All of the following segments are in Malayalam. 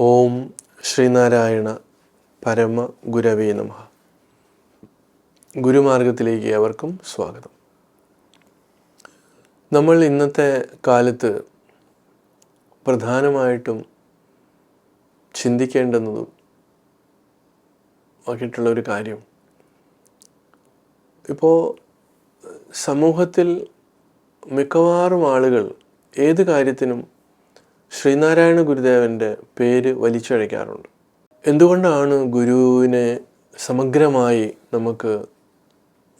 ഓം ശ്രീനാരായണ പരമ ഗുരവേ നമഃ. ഗുരുമാർഗത്തിലേക്ക് അവർക്കും സ്വാഗതം. നമ്മൾ ഇന്നത്തെ കാലത്ത് പ്രധാനമായിട്ടും ചിന്തിക്കേണ്ടുന്നതും ആയിട്ടുള്ളൊരു കാര്യം, ഇപ്പോൾ സമൂഹത്തിൽ മിക്കവാറും ആളുകൾ ഏത് കാര്യത്തിനും ശ്രീനാരായണ ഗുരുദേവൻ്റെ പേര് വലിച്ചഴയ്ക്കാറുണ്ട്. എന്തുകൊണ്ടാണ് ഗുരുവിനെ സമഗ്രമായി നമുക്ക്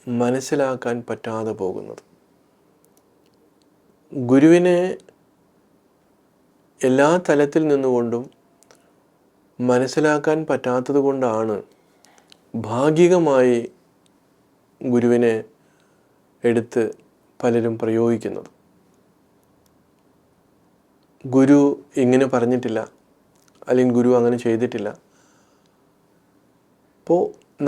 മനസ്സിലാക്കാൻ പറ്റാതെ പോകുന്നത്? ഗുരുവിനെ എല്ലാ തലത്തിൽ നിന്നുകൊണ്ടും മനസ്സിലാക്കാൻ പറ്റാത്തത് കൊണ്ടാണ് ഭാഗികമായി ഗുരുവിനെ എടുത്ത് പലരും പ്രയോഗിക്കുന്നത്. ഗുരു ഇങ്ങനെ പറഞ്ഞിട്ടില്ല, അല്ലെങ്കിൽ ഗുരു അങ്ങനെ ചെയ്തിട്ടില്ല. അപ്പോൾ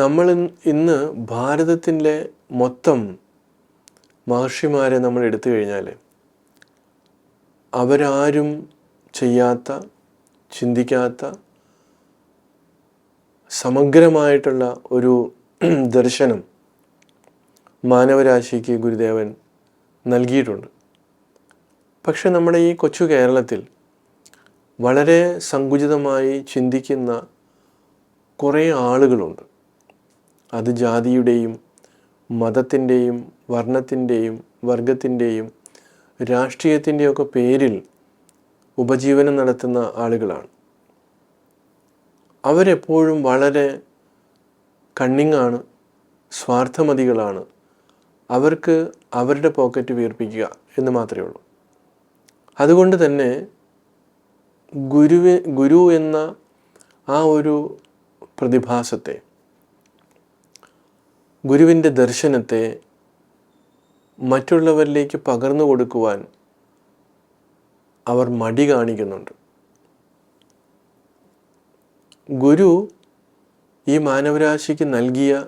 നമ്മൾ ഇന്ന് ഭാരതത്തിൻ്റെ മൊത്തം മഹർഷിമാരെ നമ്മൾ എടുത്തു കഴിഞ്ഞാൽ അവരാരും ചെയ്യാത്ത, ചിന്തിക്കാത്ത സമഗ്രമായിട്ടുള്ള ഒരു ദർശനം മാനവരാശിക്ക് ഗുരുദേവൻ നൽകിയിട്ടുണ്ട്. പക്ഷെ നമ്മുടെ ഈ കൊച്ചു കേരളത്തിൽ വളരെ സങ്കുചിതമായി ചിന്തിക്കുന്ന കുറേ ആളുകളുണ്ട്. അത് ജാതിയുടെയും മതത്തിൻ്റെയും വർണ്ണത്തിൻ്റെയും വർഗത്തിൻ്റെയും രാഷ്ട്രീയത്തിൻ്റെയൊക്കെ പേരിൽ ഉപജീവനം നടത്തുന്ന ആളുകളാണ്. അവരെപ്പോഴും വളരെ കണ്ണിങ്ങാണ്, സ്വാർത്ഥമതികളാണ്. അവർക്ക് അവരുടെ പോക്കറ്റ് വീർപ്പിക്കുക എന്ന് മാത്രമേ ഉള്ളൂ. അതുകൊണ്ട് തന്നെ ഗുരു എന്ന ആ ഒരു പ്രതിഭാസത്തെ, ഗുരുവിൻ്റെ ദർശനത്തെ മറ്റുള്ളവരിലേക്ക് പകർന്നു കൊടുക്കുവാൻ അവർ മടി കാണിക്കുന്നുണ്ട്. ഗുരു ഈ മാനവരാശിക്ക് നൽകിയ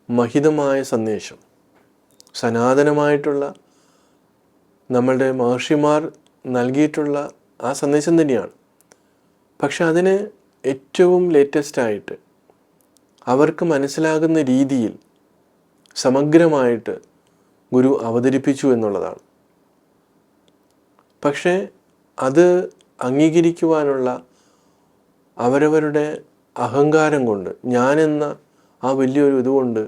മഹിതമായ സന്ദേശം, സനാതനമായിട്ടുള്ള നമ്മളുടെ മഹർഷിമാർ നൽകിയിട്ടുള്ള ആ സന്ദേശം തന്നെയാണ്. പക്ഷെ അതിനെ ഏറ്റവും ലേറ്റസ്റ്റായിട്ട് അവർക്ക് മനസ്സിലാകുന്ന രീതിയിൽ സമഗ്രമായിട്ട് ഗുരു അവതരിപ്പിച്ചു എന്നുള്ളതാണ്. പക്ഷേ അത് അംഗീകരിക്കുവാനുള്ള അവരവരുടെ അഹങ്കാരം കൊണ്ട്, ഞാനെന്ന ആ വലിയൊരു ഇതുകൊണ്ട്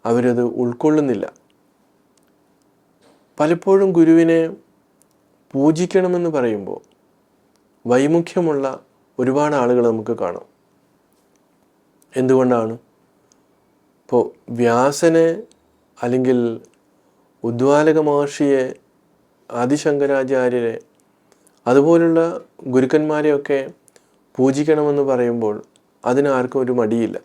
അവരത് ഉൾക്കൊള്ളുന്നില്ല. പലപ്പോഴും ഗുരുവിനെ പൂജിക്കണമെന്ന് പറയുമ്പോൾ വൈമുഖ്യമുള്ള ഒരുപാട് ആളുകൾ നമുക്ക് കാണാം. എന്തുകൊണ്ടാണ്? ഇപ്പോൾ വ്യാസനെ അല്ലെങ്കിൽ ഉദ്വാലക മഹർഷിയെ, ആദിശങ്കരാചാര്യരെ, അതുപോലുള്ള ഗുരുക്കന്മാരെയൊക്കെ പൂജിക്കണമെന്ന് പറയുമ്പോൾ അതിനാർക്കും ഒരു മടിയില്ല.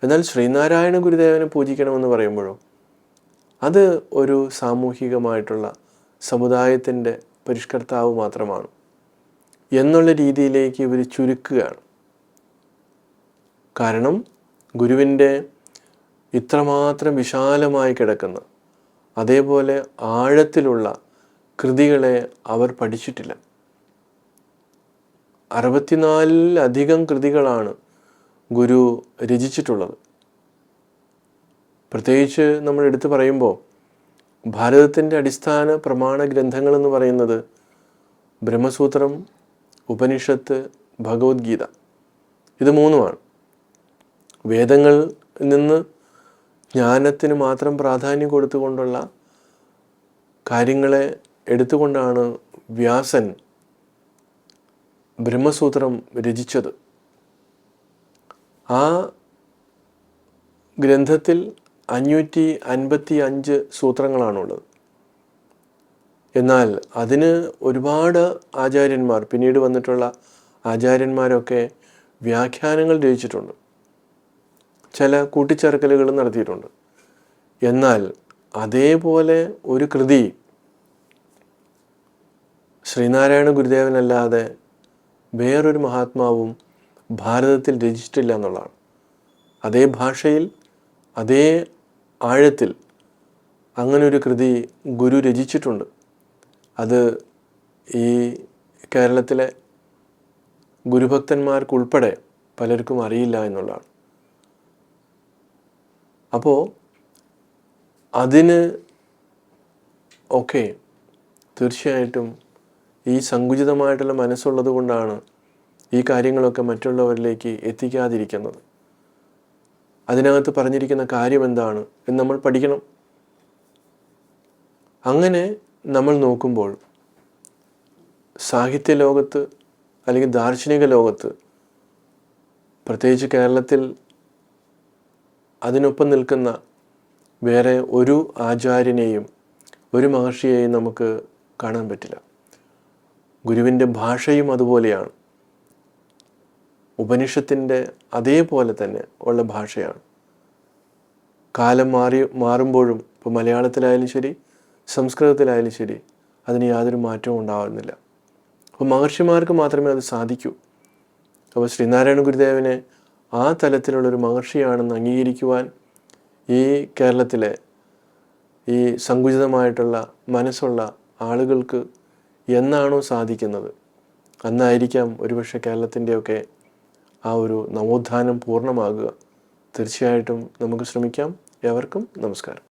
എന്നാൽ ശ്രീനാരായണ ഗുരുദേവനെ പൂജിക്കണമെന്ന് പറയുമ്പോഴോ അത് ഒരു സാമൂഹികമായിട്ടുള്ള സമുദായത്തിൻ്റെ പരിഷ്കർത്താവ് മാത്രമാണ് എന്നുള്ള രീതിയിലേക്ക് ഇവർ ചുരുക്കുകയാണ്. കാരണം ഗുരുവിൻ്റെ ഇത്രമാത്രം വിശാലമായി കിടക്കുന്ന, അതേപോലെ ആഴത്തിലുള്ള കൃതികളെ അവർ പഠിച്ചിട്ടില്ല. 64-ലധികം കൃതികളാണ് ഗുരു രചിച്ചിട്ടുള്ളത്. പ്രത്യേകിച്ച് നമ്മൾ എടുത്തു പറയുമ്പോൾ ഭാരതത്തിൻ്റെ അടിസ്ഥാന പ്രമാണ ഗ്രന്ഥങ്ങളെന്ന് പറയുന്നത് ബ്രഹ്മസൂത്രം, ഉപനിഷത്ത്, ഭഗവത്ഗീത, ഇത് മൂന്നുമാണ്. വേദങ്ങളിൽ നിന്ന് ജ്ഞാനത്തിന് മാത്രം പ്രാധാന്യം കൊടുത്തുകൊണ്ടുള്ള കാര്യങ്ങളെ എടുത്തുകൊണ്ടാണ് വ്യാസൻ ബ്രഹ്മസൂത്രം രചിച്ചത്. ആ ഗ്രന്ഥത്തിൽ 555 സൂത്രങ്ങളാണുള്ളത്. എന്നാൽ അതിന് ഒരുപാട് ആചാര്യന്മാർ, പിന്നീട് വന്നിട്ടുള്ള ആചാര്യന്മാരൊക്കെ വ്യാഖ്യാനങ്ങൾ രചിച്ചിട്ടുണ്ട്, ചില കൂട്ടിച്ചേർക്കലുകൾ നടത്തിയിട്ടുണ്ട്. എന്നാൽ അതേപോലെ ഒരു കൃതി ശ്രീനാരായണ ഗുരുദേവനല്ലാതെ വേറൊരു മഹാത്മാവും ഭാരതത്തിൽ രചിച്ചിട്ടില്ല എന്നുള്ളതാണ്. അതേ ഭാഷയിൽ, അതേ ആഴത്തിൽ അങ്ങനൊരു കൃതി ഗുരു രചിച്ചിട്ടുണ്ട്. അത് ഈ കേരളത്തിലെ ഗുരുഭക്തന്മാർക്കുൾപ്പെടെ പലർക്കും അറിയില്ല എന്നുള്ളതാണ്. അപ്പോൾ അതിന് ഒക്കെ തീർച്ചയായിട്ടും ഈ സങ്കുചിതമായിട്ടുള്ള മനസ്സുള്ളത് കൊണ്ടാണ് ഈ കാര്യങ്ങളൊക്കെ മറ്റുള്ളവരിലേക്ക് എത്തിക്കാതിരിക്കുന്നത്. അതിനകത്ത് പറഞ്ഞിരിക്കുന്ന കാര്യം എന്താണ് എന്ന് നമ്മൾ പഠിക്കണം. അങ്ങനെ നമ്മൾ നോക്കുമ്പോൾ സാഹിത്യ ലോകത്ത് അല്ലെങ്കിൽ ദാർശനിക ലോകത്ത്, പ്രത്യേകിച്ച് കേരളത്തിൽ, അതിനൊപ്പം നിൽക്കുന്ന വേറെ ഒരു ആചാര്യനെയും ഒരു മഹർഷിയെയും നമുക്ക് കാണാൻ പറ്റില്ല. ഗുരുവിൻ്റെ ഭാഷയും അതുപോലെയാണ്. ഉപനിഷത്തിൻ്റെ അതേപോലെ തന്നെ ഉള്ള ഭാഷയാണ്. കാലം മാറുമ്പോഴും ഇപ്പോൾ മലയാളത്തിലായാലും ശരി, സംസ്കൃതത്തിലായാലും ശരി, അതിന് യാതൊരു മാറ്റവും ഉണ്ടാകുന്നില്ല. അപ്പോൾ മഹർഷിമാർക്ക് മാത്രമേ അത് സാധിക്കൂ. അപ്പോൾ ശ്രീനാരായണ ഗുരുദേവനെ ആ തലത്തിലുള്ളൊരു മഹർഷിയാണെന്ന് അംഗീകരിക്കുവാൻ ഈ കേരളത്തിലെ ഈ സങ്കുചിതമായിട്ടുള്ള മനസ്സുള്ള ആളുകൾക്ക് എന്നാണോ സാധിക്കുന്നത്, അന്നായിരിക്കാം ഒരുപക്ഷെ കേരളത്തിൻ്റെയൊക്കെ ആ ഒരു നവോത്ഥാനം പൂർണ്ണമാകുക. തീർച്ചയായിട്ടും നമുക്ക് ശ്രമിക്കാം. ഏവർക്കും നമസ്കാരം.